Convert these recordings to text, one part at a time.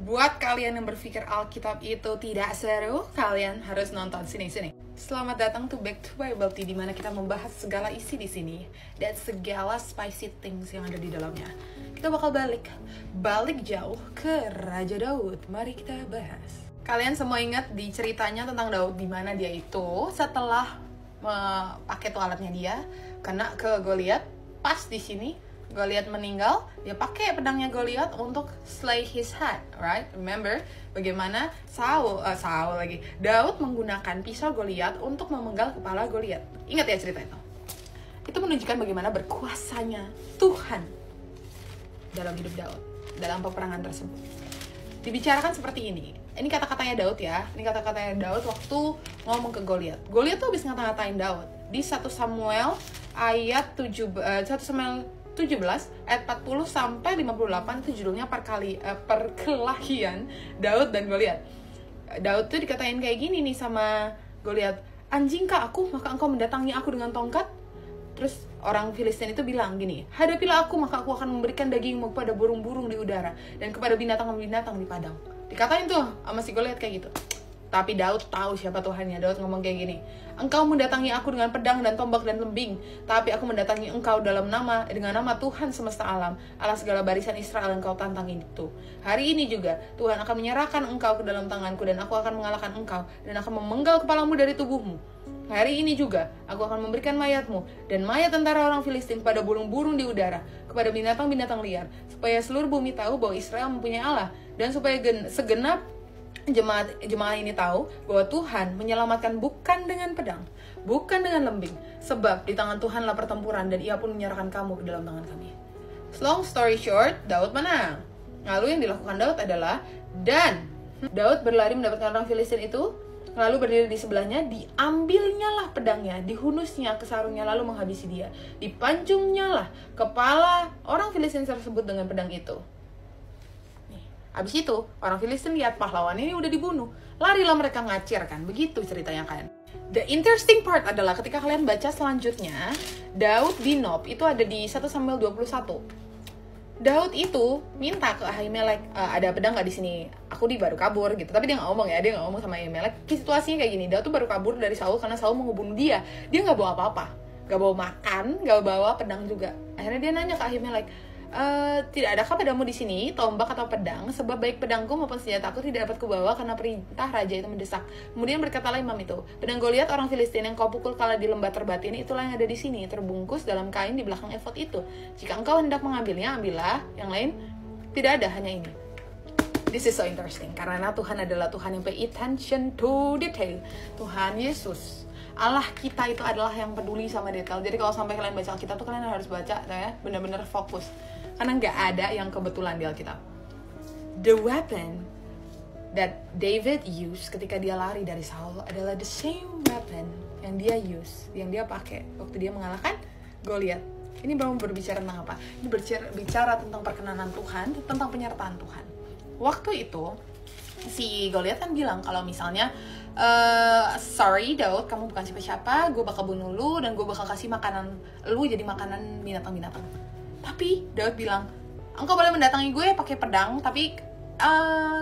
Buat kalian yang berpikir Alkitab itu tidak seru, kalian harus nonton sini. Selamat datang to Back to Bible Tea, di mana kita membahas segala isi di sini dan segala spicy things yang ada di dalamnya. Kita bakal balik jauh ke Raja Daud. Mari kita bahas. Kalian semua ingat di ceritanya tentang Daud, di mana dia itu setelah pakai tuh alatnya dia kena ke Goliat. Pas di sini Goliat meninggal, dia pakai pedangnya Goliat untuk slay his head, right? Remember bagaimana Daud menggunakan pisau Goliat untuk memenggal kepala Goliat. Ingat ya cerita itu? Itu menunjukkan bagaimana berkuasanya Tuhan dalam hidup Daud, dalam peperangan tersebut. Dibicarakan seperti ini. Ini kata-katanya Daud ya. Ini kata-katanya Daud waktu ngomong ke Goliat. Goliat tuh habis ngata-ngatain Daud. Di 1 Samuel ayat 17 ayat 40 sampai 58 itu judulnya perkelahian Daud dan Goliat. Daud tuh dikatain kayak gini nih sama Goliat, "Anjingkah aku, maka engkau mendatangi aku dengan tongkat?" Terus orang Filistin itu bilang gini, "Hadapilah aku, maka aku akan memberikan dagingmu kepada burung-burung di udara dan kepada binatang-binatang di padang." Dikatain tuh sama si Goliat kayak gitu. Tapi Daud tahu siapa Tuhannya. Daud ngomong kayak gini, "Engkau mendatangi aku dengan pedang dan tombak dan lembing, tapi aku mendatangi engkau dengan nama Tuhan semesta alam, Allah segala barisan Israel yang kau tantang itu. Hari ini juga Tuhan akan menyerahkan engkau ke dalam tanganku, dan aku akan mengalahkan engkau dan akan memenggal kepalamu dari tubuhmu. Hari ini juga aku akan memberikan mayatmu dan mayat tentara orang Filistin kepada burung-burung di udara, kepada binatang-binatang liar, supaya seluruh bumi tahu bahwa Israel mempunyai Allah, dan supaya segenap jemaah ini tahu bahwa Tuhan menyelamatkan bukan dengan pedang, bukan dengan lembing, sebab di tangan Tuhanlah pertempuran, dan Ia pun menyerahkan kamu ke dalam tangan kami." Long story short, Daud menang. Lalu yang dilakukan Daud adalah, dan Daud berlari mendapatkan orang Filistin itu, lalu berdiri di sebelahnya, diambilnyalah pedangnya, dihunusnya ke sarungnya, lalu menghabisi dia. Dipancungnya lah kepala orang Filistin tersebut dengan pedang itu. Habis itu, orang Filistin lihat pahlawan ini udah dibunuh. Larilah mereka ngacir kan. Begitu ceritanya kan. The interesting part adalah ketika kalian baca selanjutnya, Daud di Nob itu ada di 1 Samuel 21. Daud itu minta ke Ahimelek, "Ada pedang gak di sini? Aku baru kabur," gitu. Tapi dia nggak ngomong ya, dia nggak ngomong sama Ahimelek. Situasinya kayak gini, Daud tuh baru kabur dari Saul karena Saul mau ngebunuh dia. Dia nggak bawa apa-apa, nggak bawa makan, nggak bawa pedang juga. Akhirnya dia nanya ke Ahimelek, "Tidak adakah pedangmu di sini, tombak atau pedang? Sebab baik pedangku maupun senjataku tidak dapat kubawa karena perintah raja itu mendesak." Kemudian berkatalah imam itu, "Pedang Goliat orang Filistin yang kau pukul kala di lembah terbatin, itulah yang ada di sini, terbungkus dalam kain di belakang efod itu. Jika engkau hendak mengambilnya, ambillah. Yang lain tidak ada, hanya ini." This is so interesting, karena Tuhan adalah Tuhan yang pay attention to detail. Tuhan Yesus, Allah kita itu adalah yang peduli sama detail. Jadi kalau sampai kalian baca Alkitab tuh kalian harus baca ya, benar-benar fokus. Karena nggak ada yang kebetulan di Alkitab. The weapon that David used ketika dia lari dari Saul adalah the same weapon yang dia use, yang dia pakai waktu dia mengalahkan Goliat. Ini belum berbicara tentang apa? Ini berbicara tentang perkenanan Tuhan, tentang penyertaan Tuhan. Waktu itu si Goliat kan bilang kalau misalnya, "Sorry Daud, kamu bukan siapa-siapa, gue bakal bunuh lu dan gue bakal kasih makanan lu jadi makanan binatang-binatang." Tapi Daud bilang, "Engkau boleh mendatangi gue pakai pedang, tapi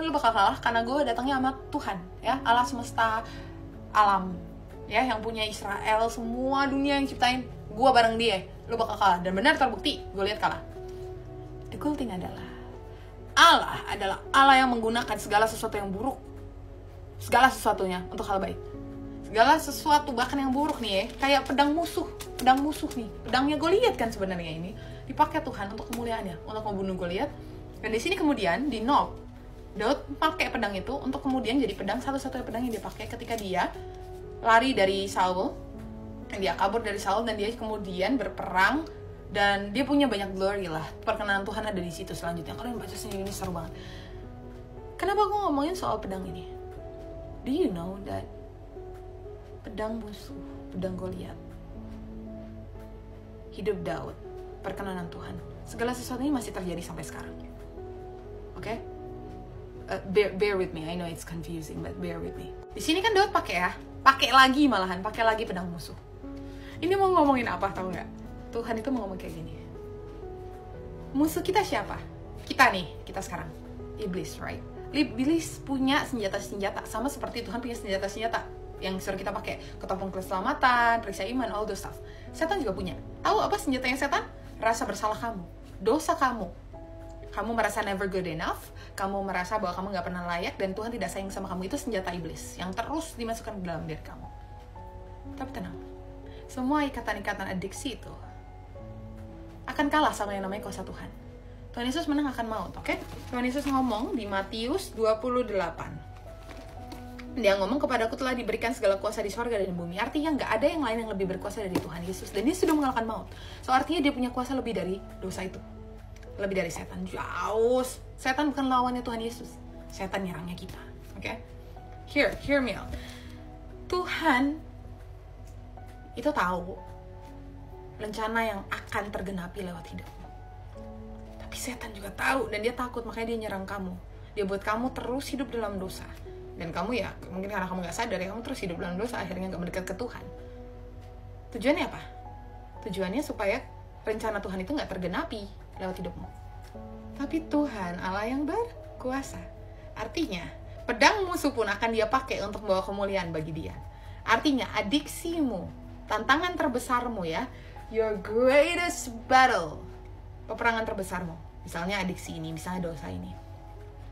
lu bakal kalah karena gue datangnya sama Tuhan, ya, Allah semesta alam, ya, yang punya Israel, semua dunia yang ciptain, gue bareng dia, lu bakal kalah." Dan benar terbukti, Goliat kalah. The cool thing adalah Allah Allah yang menggunakan segala sesuatu yang buruk, segala sesuatunya untuk hal baik. Segala sesuatu bahkan yang buruk nih ya, kayak pedang musuh nih, pedangnya Goliat kan sebenarnya ini dipakai Tuhan untuk kemuliaannya, untuk membunuh Goliat. Dan di sini kemudian di Nob, Daud pakai pedang itu untuk kemudian jadi pedang, satu-satunya pedang yang dia pakai ketika dia lari dari Saul, dia kabur dari Saul, dan dia kemudian berperang. Dan dia punya banyak glory lah. Perkenanan Tuhan ada di situ selanjutnya. Kalian baca sendiri, ini seru banget. Kenapa gue ngomongin soal pedang ini? Do you know that pedang musuh, pedang Goliat, hidup Daud, perkenanan Tuhan, segala sesuatu ini masih terjadi sampai sekarang. Oke? Bear with me. I know it's confusing, but bear with me. Di sini kan Daud pakai lagi pedang musuh. Ini mau ngomongin apa, tau nggak? Tuhan itu mau ngomong kayak gini. Musuh kita siapa? Kita nih, kita sekarang. Iblis, right? Iblis punya senjata-senjata sama seperti Tuhan punya senjata-senjata yang suruh kita pakai, ketopong keselamatan, periksa iman, all those stuff. Setan juga punya. Tahu apa senjatanya setan? Rasa bersalah kamu, dosa kamu. Kamu merasa never good enough, kamu merasa bahwa kamu gak pernah layak dan Tuhan tidak sayang sama kamu. Itu senjata iblis yang terus dimasukkan ke dalam diri kamu. Tapi tenang, semua ikatan-ikatan adiksi itu akan kalah sama yang namanya kuasa Tuhan. Tuhan Yesus menang akan maut, oke? Tuhan Yesus ngomong di Matius 28. Dia ngomong, kepadaku telah diberikan segala kuasa di sorga dan di bumi. Artinya nggak ada yang lain yang lebih berkuasa dari Tuhan Yesus. Dan dia sudah mengalahkan maut. So artinya dia punya kuasa lebih dari dosa itu. Lebih dari setan. Jauh. Setan bukan lawannya Tuhan Yesus. Setan nyerangnya kita, oke? Hear me out. Tuhan itu tahu rencana yang akan tergenapi lewat hidupmu. Tapi setan juga tahu dan dia takut, makanya dia nyerang kamu. Dia buat kamu terus hidup dalam dosa. Dan kamu ya, mungkin karena kamu gak sadar ya, kamu terus hidup dalam dosa, akhirnya gak mendekat ke Tuhan. Tujuannya apa? Tujuannya supaya rencana Tuhan itu gak tergenapi lewat hidupmu. Tapi Tuhan Allah yang berkuasa. Artinya, pedang musuh pun akan dia pakai untuk membawa kemuliaan bagi dia. Artinya, adiksimu, tantangan terbesarmu ya, your greatest battle, peperangan terbesarmu, misalnya adiksi ini, misalnya dosa ini,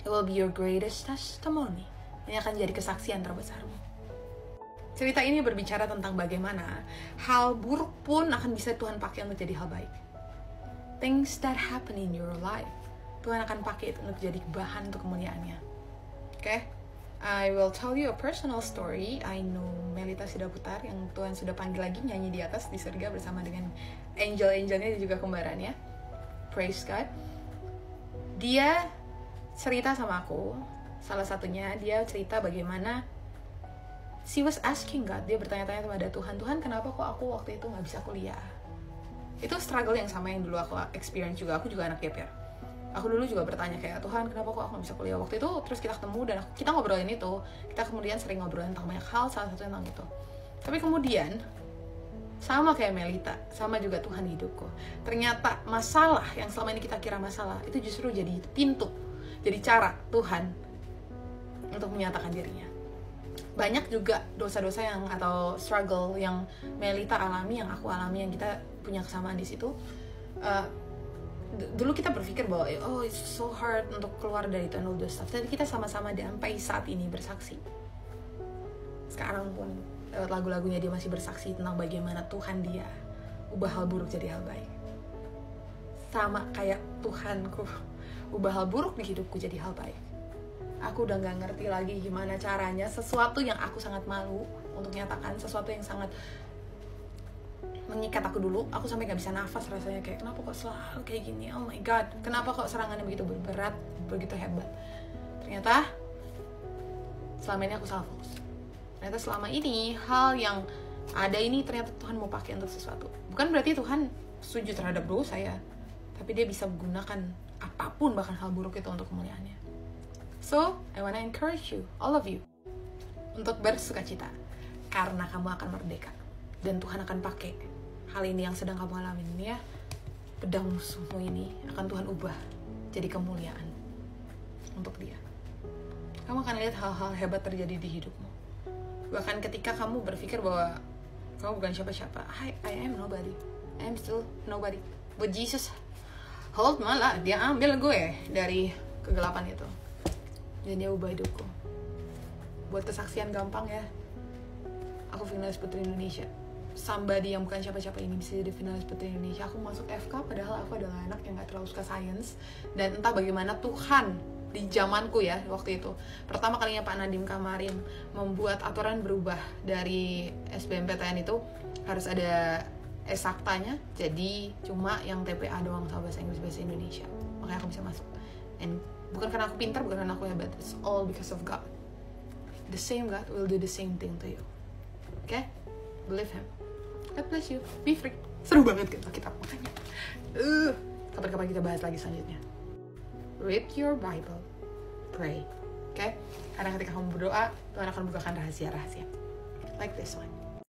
it will be your greatest testimony. Ini akan jadi kesaksian terbesarmu. Cerita ini berbicara tentang bagaimana hal buruk pun akan bisa Tuhan pakai untuk jadi hal baik. Things that happen in your life, Tuhan akan pakai itu untuk jadi bahan untuk kemuliaannya. Okay? I will tell you a personal story. I know Melita Sidaputar yang Tuhan sudah panggil lagi nyanyi di atas di surga bersama dengan angel-angelnya dan juga kembarannya. Praise God. Dia cerita sama aku, salah satunya dia cerita bagaimana she was asking God, dia bertanya-tanya kepada Tuhan, Tuhan kenapa kok aku waktu itu gak bisa kuliah? Itu struggle yang sama yang dulu aku experience juga, aku juga anak gap year. Aku dulu juga bertanya kayak, Tuhan kenapa kok aku gak bisa kuliah waktu itu? Terus kita ketemu dan kita ngobrolin itu, kita kemudian sering ngobrolin tentang banyak hal, salah satunya tentang itu. Tapi kemudian sama kayak Melita, sama juga Tuhan di hidupku. Ternyata masalah yang selama ini kita kira masalah itu justru jadi pintu, jadi cara Tuhan untuk menyatakan dirinya. Banyak juga dosa-dosa yang atau struggle yang Melita alami, yang aku alami, yang kita punya kesamaan di situ. Dulu kita berpikir bahwa oh it's so hard untuk keluar dari itu and all those stuff. Tapi kita sama-sama sampai saat ini bersaksi. Sekarang pun lewat lagu-lagunya dia masih bersaksi tentang bagaimana Tuhan dia ubah hal buruk jadi hal baik. Sama kayak Tuhanku ubah hal buruk di hidupku jadi hal baik. Aku udah gak ngerti lagi gimana caranya sesuatu yang aku sangat malu untuk nyatakan, sesuatu yang sangat mengikat aku dulu, aku sampai gak bisa nafas rasanya kayak kenapa kok selalu kayak gini, oh my god, kenapa kok serangannya begitu berat, begitu hebat. Ternyata selama ini aku salah fokus. Ternyata selama ini hal yang ada ini ternyata Tuhan mau pakai untuk sesuatu. Bukan berarti Tuhan setuju terhadap dosa ya, tapi dia bisa menggunakan apapun bahkan hal buruk itu untuk kemuliaannya. So, I wanna encourage you, all of you, untuk bersukacita karena kamu akan merdeka dan Tuhan akan pakai hal ini yang sedang kamu alami ini ya, pedang musuhmu ini akan Tuhan ubah jadi kemuliaan untuk dia. Kamu akan lihat hal-hal hebat terjadi di hidupmu. Bahkan ketika kamu berpikir bahwa kamu bukan siapa-siapa, I am nobody, I am still nobody, but Jesus hold malah dia ambil gue dari kegelapan itu. Dan dia ubah hidupku. Buat kesaksian gampang ya, aku finalis Putri Indonesia. Somebody yang bukan siapa-siapa ini bisa jadi finalis Putri Indonesia. Aku masuk FK padahal aku adalah anak yang gak terlalu suka sains. Dan entah bagaimana Tuhan di zamanku ya waktu itu, pertama kalinya Pak Nadiem Kamarim membuat aturan berubah dari SBMPTN itu harus ada esaktanya, jadi cuma yang TPA doang sama bahasa Inggris, bahasa Indonesia. Makanya aku bisa masuk. And bukan karena aku pintar, bukan karena aku hebat. It's all because of God. The same God will do the same thing to you. Okay? Believe Him. God bless you. Be free. Seru banget gitu kita makanya. Kapan-kapan kita bahas lagi selanjutnya. Read your Bible. Pray. Okay? Karena ketika kamu berdoa, Tuhan akan bukakan rahasia-rahasia. Like this one.